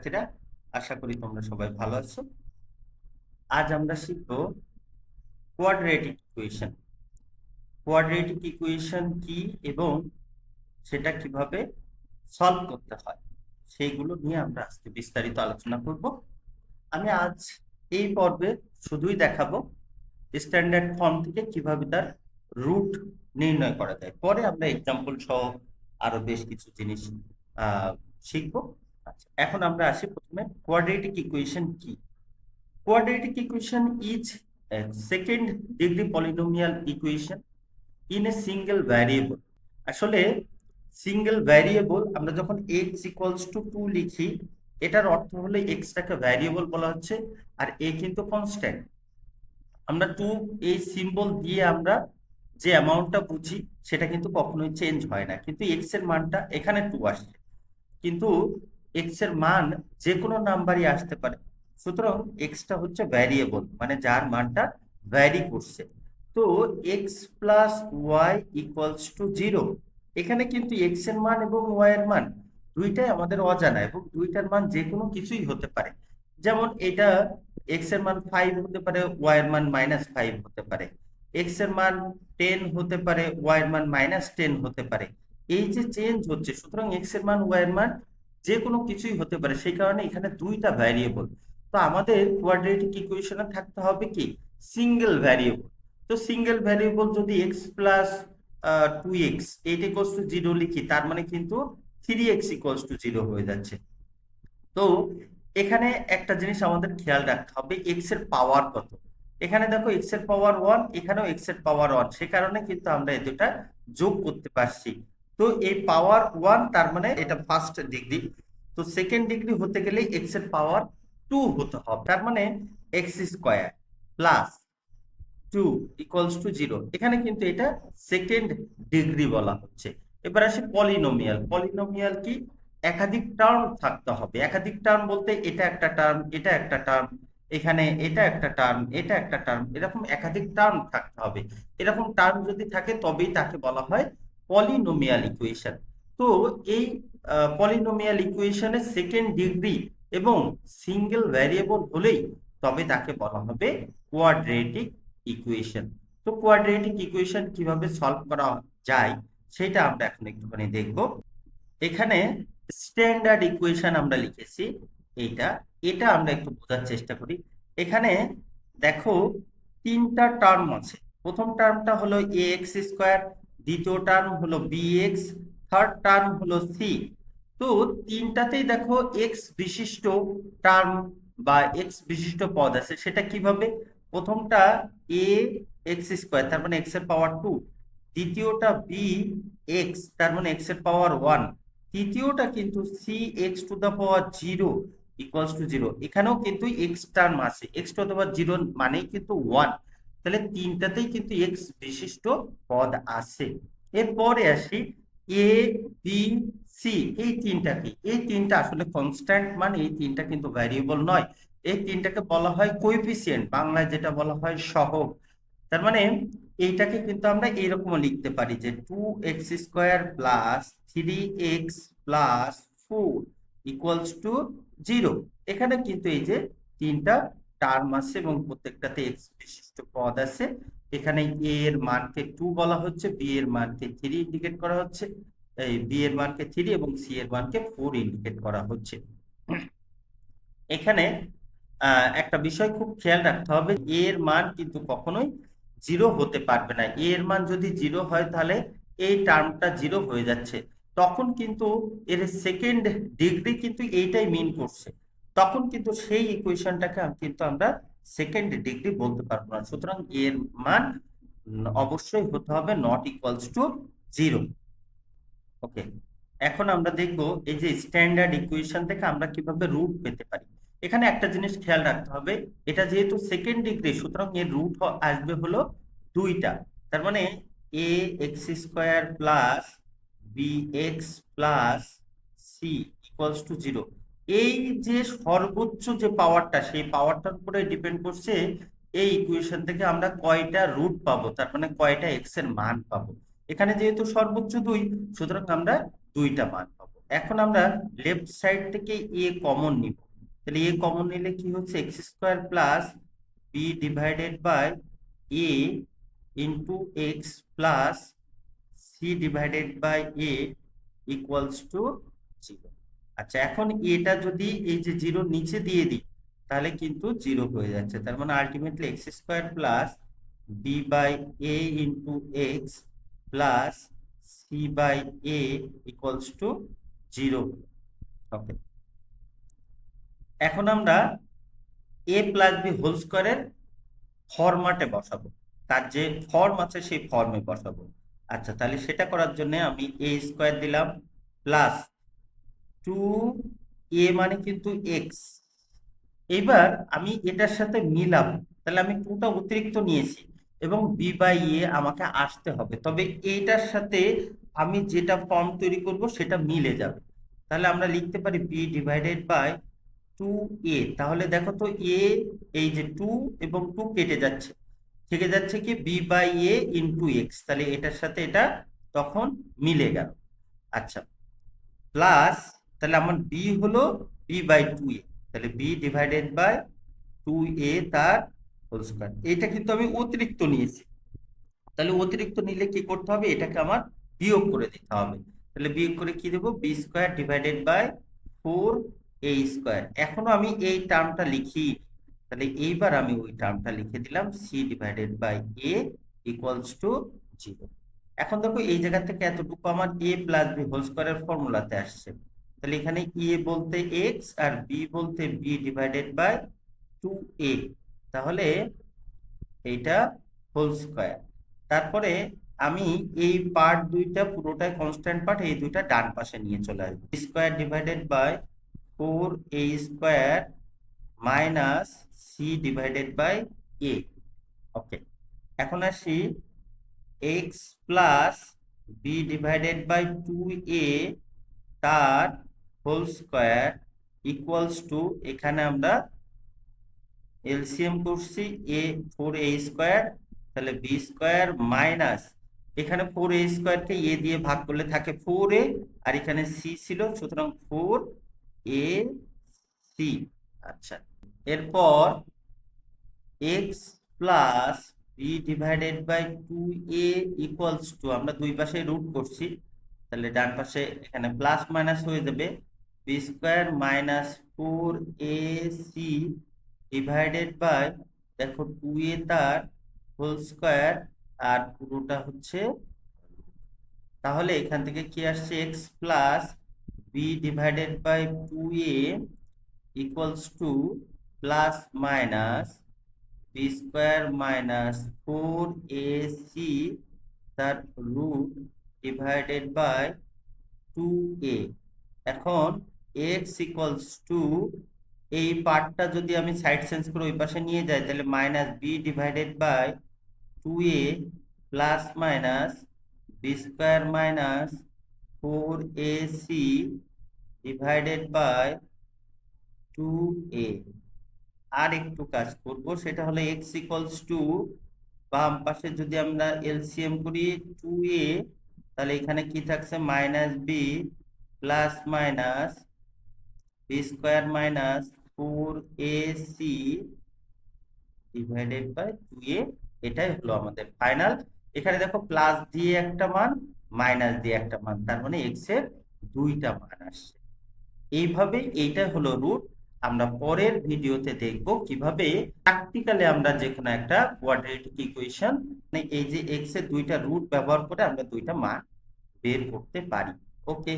শিক্ষার্থীরা, আশা করি তোমরা সবাই ভালো আছো। আজ আমরা শিখবো কোয়াড্রেটিক ইকুয়েশন। কোয়াড্রেটিক ইকুয়েশন কি এবং সেটা কিভাবে সলভ করতে হয় সেইগুলো নিয়ে আমরা আজকে বিস্তারিত আলোচনা করব। আমি আজ এই পর্বে শুধুই দেখাবো স্ট্যান্ডার্ড ফর্ম থেকে কিভাবে তার রুট নির্ণয় করা যায়। পরে আমরা এক্সাম্পল সহ আরো বেশ কিছু জিনিস শিখবো। আচ্ছা, এখন আমরা আসি প্রথমে কোয়াড্রেটিক ইকুয়েশন কি। Quadratic equation is a second degree polynomial equation in a single variable. আসলে সিঙ্গেল ভ্যারিয়েবল আমরা যখন x ইকুয়ালস টু 2 লিখি, এটার অর্থ হলো x টাকে ভ্যারিয়েবল বলা হচ্ছে আর a কিন্তু কনস্ট্যান্ট। আমরা 2 এই সিম্বল দিয়ে আমরা যে অ্যামাউন্টটা বুঝি সেটা কিন্তু কখনোই চেঞ্জ হয় না, কিন্তু x এর মানটা এখানে 2 আসছে, কিন্তু এক্স এর মান যে কোনো নাম্বারই আসতে পারে। সুতরাং এক্সটা হচ্ছে ভ্যারিয়েবল, মানে যার মানটা ভ্যারি করছে। তো X plus Y equals to 0, এখানে কিন্তু এক্স এর মান এবং ওয়াই এর মান দুইটাই আমাদের অজানা এবং দুইটার মান যে কোনো কিছুই হতে পারে। যেমন এটা এক্স এর মান 5 হতে পারে, ওয়াই এর মান -5 হতে পারে। এক্স এর মান 10 হতে পারে, ওয়াই এর মান -10 হতে পারে। এই যে চেঞ্জ হচ্ছে, সুতরাং এক্স এর মান ওয়াই এর মান যে কোনো কিছুই হতে পারে, সেই কারণে এখানে দুইটা ভ্যারিয়েবল। তো আমাদের কোয়াড্রেটিক ইকুয়েশনে থাকতে হবে কি সিঙ্গেল ভ্যারিয়েবল। তো সিঙ্গেল ভ্যারিয়েবল যদি x plus 2x eight equals to 0 লিখি, তার মানে কিন্তু 3x ইকুয়ালস টু 0 হয়ে যাচ্ছে। তো এখানে একটা জিনিস আমাদের খেয়াল রাখতে হবে, এক্স এর পাওয়ার কত। এখানে দেখো এক্স এর পাওয়ার 1, এখানেও এক্স এর পাওয়ার 1, সে কারণে কিন্তু আমরা এই দুটা যোগ করতে পারছি। তো এই পাওয়ার 1 তার মানে এটা ফার্স্ট ডিগ্রি, তো সেকেন্ড ডিগ্রি হতে গেলে এক্স এর পাওয়ার 2 হতে হবে, তার মানে x square plus 2 equals to 0। এখানে কিন্তু এটা সেকেন্ড ডিগ্রি বলা হচ্ছে। এবার আসি পলিনোমিয়াল। পলিনোমিয়াল কি, একাধিক টার্ম থাকতে হবে। একাধিক টার্ম বলতে এটা একটা টার্ম, এটা একটা টার্ম, এখানে এটা একটা টার্ম, এটা একটা টার্ম, এরকম একাধিক টার্ম থাকতে হবে। এরকম টার্ম যদি থাকে তবেই তাকে বলা হয় পলিনোমিয়াল ইকুয়েশন। তো এই পলিনোমিয়াল ইকুয়েশনের সেকেন্ড ডিগ্রি এবং সিঙ্গেল ভ্যারিয়েবল হলেই তবে তাকে বলা হবে কোয়াড্রেটিক ইকুয়েশন। তো কোয়াড্রেটিক ইকুয়েশন কিভাবে সলভ করা যায় সেটা আমরা এখন একটুখানি দেখব। এখানে স্ট্যান্ডার্ড ইকুয়েশন আমরা লিখেছি এইটা, এটা আমরা একটু বোঝার চেষ্টা করি। এখানে দেখো তিনটা টার্ম আছে। প্রথম টার্মটা হলো এ এক্স স্কোয়ার, দ্বিতীয় টার্ম হলো বি এক্স, থার্ড টার্ম হলো সি। তো তিনটাতেই দেখো এক্স বিশিষ্ট টার্ম বা এক্স বিশিষ্ট পদ আছে। সেটা কিভাবে, প্রথমটা এ এক্স স্কোয়ার তার মানে এক্স এর পাওয়ার 2, দ্বিতীয়টা বি এক্স তার মানে এক্স এর পাওয়ার 1, তৃতীয়টা কিন্তু C X to the power 0 equals to 0। এখানেও কিন্তু এক্স টার্ম আছে, এক্স টু দা পাওয়ার 0 মানেই কিন্তু 1। তাহলে তিনটাতেই কিন্তু এক্স বিশিষ্ট পদ আছে। এরপরে আসি এ বি সি, এই তিনটা কি, এই তিনটা আসলে কনস্ট্যান্ট, মানে এই তিনটা কিন্তু ভ্যারিয়েবল নয়। এই তিনটাকে বলা হয় কোএফিসিয়েন্ট, বাংলায় যেটা বলা হয় সহগ। তার মানে এইটাকে কিন্তু আমরা এইরকম লিখতে পারি যে 2x² plus 3x plus 4 equals to 0। এখানে কিন্তু এই যে তিনটা টার্ম আছে এবং প্রত্যেকটাতে এক্স বিশিষ্ট পদ আছে। এখানে এ এর মানকে 2 বলা হচ্ছে, বি এর মানকে 3 ইন্ডিকেট করা হচ্ছে, এই বি এর মানকে 3 এবং সি এর মানকে 4 ইন্ডিকেট করা হচ্ছে। এখানে একটা বিষয় খুব খেয়াল রাখতে হবে, এর মান কিন্তু কখনোই 0 হতে পারবে না। এর মান যদি 0 হয় তাহলে এই টার্মটা 0 হয়ে যাচ্ছে, তখন কিন্তু এর সেকেন্ড ডিগ্রি কিন্তু এইটাই মিন করছে, তখন কিন্তু সেই ইকুয়েশনটাকে কিন্তু আমরা সেকেন্ড ডিগ্রি বলতে পারবো না। সুতরাং এর মান অবশ্যই হতে হবে নট ইকুয়ালস টু 0। ওকে, এখন আমরা দেখব এই যে স্ট্যান্ডার্ড ইকুয়েশন থেকে আমরা কিভাবে রুট পেতে পারি। এখানে একটা জিনিস খেয়াল রাখতে হবে, এটা যেহেতু সেকেন্ড ডিগ্রি, সুতরাং এর রুট আসবে হলো দুইটা। তার মানে a x square plus b x plus c equals to 0। এই যে সর্বোচ্চ যে পাওয়ারটা, সেই পাওয়ারটার উপরে ডিপেন্ড করছে এই ইকুয়েশন থেকে আমরা কয়টা রুট পাবো, তার মানে কয়টা এক্স এর মান পাবো। এখানে যেহেতু সর্বোচ্চ 2, সুতরাং আমরা দুইটা মান পাবো। এখন আমরা লেফট সাইড থেকে এ কমন নিব, তাহলে এ কমন নিলে কি হচ্ছে, X square plus B divided by A into X plus C divided by A equals to 0। আচ্ছা, এখন এটা যদি এই যে 0 নিচে দিয়ে দিই তাহলে কিন্তু 0 হয়ে যাচ্ছে, তার মানে ultimately X square plus B by A into X plus C by A equals to 0। Okay, এখন আমরা এ প্লাস বি হোল স্কোয়ারের ফরম্যাটে বসাবো, তার যে ফর্ম আছে সেই ফর্মে বসাবো। আচ্ছা, তাহলে সেটা করার জন্য আমি এ স্কোয়ার দিলাম প্লাস 2a মানে কিন্তু এক্স। এবার আমি এটার সাথে মিলাম, তাহলে আমি 2টা অতিরিক্ত নিয়েছি এবং বি বাই এ আমাকে আসতে হবে, তবে এইটার সাথে আমি যেটা ফর্ম তৈরি করব সেটা মিলে যাবে। তাহলে আমরা লিখতে পারি বি ডিভাইডেড বাই 2a। তাহলে দেখো তো এ, এই যে 2 এবং 2 কেটে যাচ্ছে, থেকে যাচ্ছে কি B by A into X, তাহলে এটার সাথে এটা তখন মিলে গেল। আচ্ছা, প্লাস তাহলে আমার বি হলো বি বাই 2a, তাহলে বি ডিভাইডেড বাই 2a তার হোল স্কয়ার। এটা কিন্তু আমি অতিরিক্ত নিয়েছি, তাহলে অতিরিক্ত নিলে কি করতে হবে, এটাকে আমার বিয়োগ করে দিতে হবে। তাহলে বিয়োগ করে কি দেবো, B square divided by 4a square. এখনো আমি এই টার্মটা লিখি, তাহলে এইবার আমি ওই টার্মটা লিখে দিলাম C divided by A equals to 0। এখন দেখো এই জায়গা থেকে এতটুকু আমার এ প্লাস বি হোল স্কয়ারের ফর্মুলাতে আসছে, তাহলে এখানে এ বলতে এক্স আর বি বলতে বি ডিভাইডেড বাই 2a, তাহলে এইটা হোল স্কয়ার। তারপরে আমি এই পার্ট দুইটা পুরোটাই কনস্ট্যান্ট পার্ট, এই দুইটা ডান পাশে নিয়ে চলে আসবো। Square divided by 4a square minus c divided by a. Okay, এখন আসি x plus B divided by 2a তার হোল স্কয়ার ইকুয়ালস টু, এখানে আমরা এলসিএম করছি এ 4a স্কয়ার, তাহলে বি স্কয়ার মাইনাস এখানে 4a স্কয়ারকে এ দিয়ে ভাগ করলে থাকে 4a, আর এখানে সি ছিল সুতরাং 4a সি। আচ্ছা, এরপর X plus B divided by 2a equals to, আমরা দুই পাশে রুট করছি, তাহলে ডান পাশে এখানে প্লাস মাইনাস হয়ে যাবে, B square minus 4ac divided by, দেখো 2a তার হোল স্কয়ার আর পুরোটা হচ্ছে, তাহলে এখান থেকে কি আসছে, X plus B divided by 2a equals to plus minus B square minus 4ac তার রুট ডিভাইডেড বাই 2a। এখন x ইকুয়ালস টু, এই পার্টটা যদি আমি সাইড চেঞ্জ করে ওই পাশে নিয়ে যাই তাহলে minus B divided by 2a plus minus B square minus 4ac divided by 2a। আর একটু কাজ করব, সেটা হলো x ইকুয়ালস টু, বাম পাশে যদি আমরা এলসিএম করি 2a, তাহলে এখানে কি থাকছে, minus B plus minus B square minus 4ac divided by 2a। এটাই হলো আমাদের ফাইনাল। এখানে দেখো প্লাস দিয়ে একটা মান, মাইনাস দিয়ে একটা মান, তার মানে এক্স এর দুইটা মান আসছে। এইভাবে এইটা হলো রুট। আমরা পরের ভিডিওতে দেখব কিভাবে প্র্যাকটিক্যালি আমরা যে কোনো একটা কোয়াড্রেটিক ইকুয়েশন, মানে এই যে এক্স এর দুইটা রুট ব্যবহার করে আমরা দুইটা মান বের করতে পারি। ওকে।